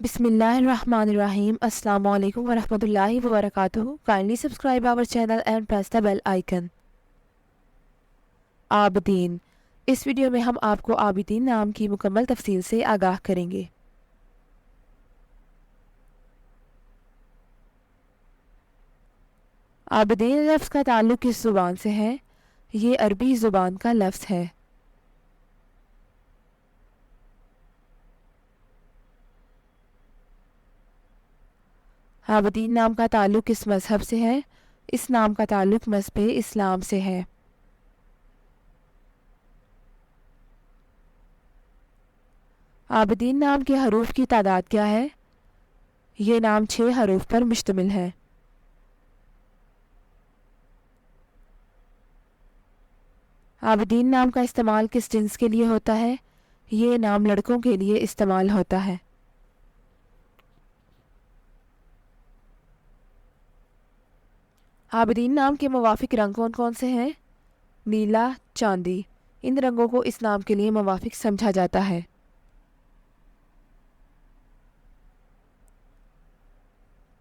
Bismillahirrahmanirrahim. Assalamu alaikum wa rahmatullahi wa barakatuh. Kindly subscribe our channel and press the bell icon. Abedin. इस video में हम आपको आबिदीन नाम की मुकम्मल तफसील से आगाह करेंगे। आबदीन लफ्ज़ का ताल्लुक़ किस ज़ुबान से है? ये अरबी ज़ुबान का लफ्ज़ है। आबदीन नाम का ताल्लुक़ किस मज़हब से है? इस नाम का ताल्लुक़ मज़हब इस्लाम से है। आबदीन नाम के हरूफ की तादाद क्या है? ये नाम 6 हरूफ पर मुश्तमिल है। आबदीन नाम का इस्तेमाल किस जिन्स के लिए होता है? ये नाम लड़कों के लिए इस्तेमाल होता है। आबदीन नाम के मुवाफिक रंग कौन कौन से हैं? नीला, चांदी। इन रंगों को इस नाम के लिए मुवाफिक समझा जाता है।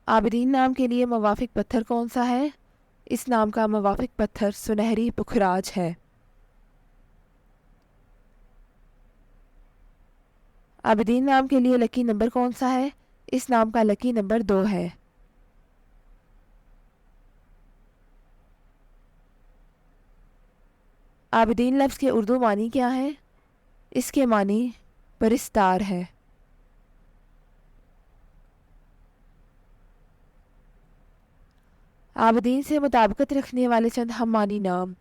आबदीन नाम के लिए मुवाफिक पत्थर कौन सा है? इस नाम का मुवाफिक पत्थर सुनहरी पुखराज है। आबदीन नाम के लिए लकी नंबर कौन सा है? इस नाम का लकी नंबर 2 है। आबदीन लफ्ज़ के उर्दू मानी क्या है? इसके मानी परिस्तार है। आबदीन से मुताबिकत रखने वाले चंद हम मानी नाम: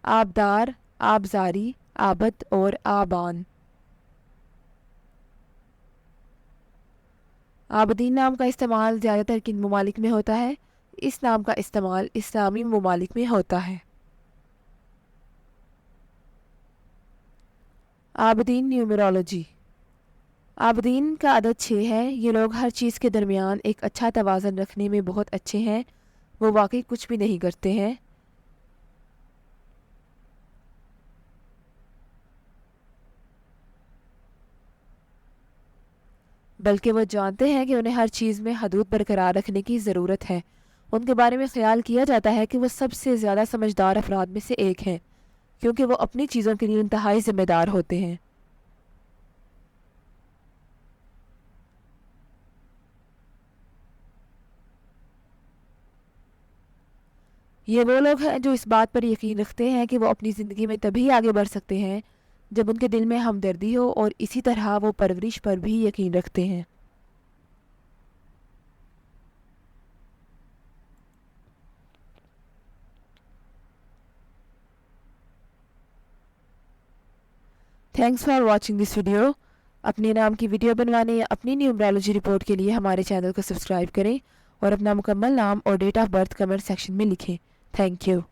आबदार, आबजारी, आबद और आबान। आबदीन नाम का इस्तेमाल ज़्यादातर किन ममालिक में होता है? इस नाम का इस्तेमाल इस्लामी ममालिक में होता है। आबदीन न्यूमरोलॉजी। आबदीन का अदद 6 है। ये लोग हर चीज़ के दरमियान एक अच्छा तवाज़न रखने में बहुत अच्छे हैं। वो वाकई कुछ भी नहीं करते हैं, बल्कि वो जानते हैं कि उन्हें हर चीज़ में हदूद बरकरार रखने की ज़रूरत है। उनके बारे में ख्याल किया जाता है कि वो सबसे ज़्यादा समझदार अफराद में से एक हैं, क्योंकि वो अपनी चीज़ों के लिए इंतहाई ज़िम्मेदार होते हैं। ये वो लोग हैं जो इस बात पर यकीन रखते हैं कि वो अपनी ज़िंदगी में तभी आगे बढ़ सकते हैं जब उनके दिल में हमदर्दी हो, और इसी तरह वो परवरिश पर भी यकीन रखते हैं। Thanks for watching this video. अपने नाम की वीडियो बनवाने या अपनी न्यूमरोलॉजी रिपोर्ट के लिए हमारे चैनल को सब्सक्राइब करें और अपना मुकम्मल नाम और date of birth comment section में लिखें। Thank you.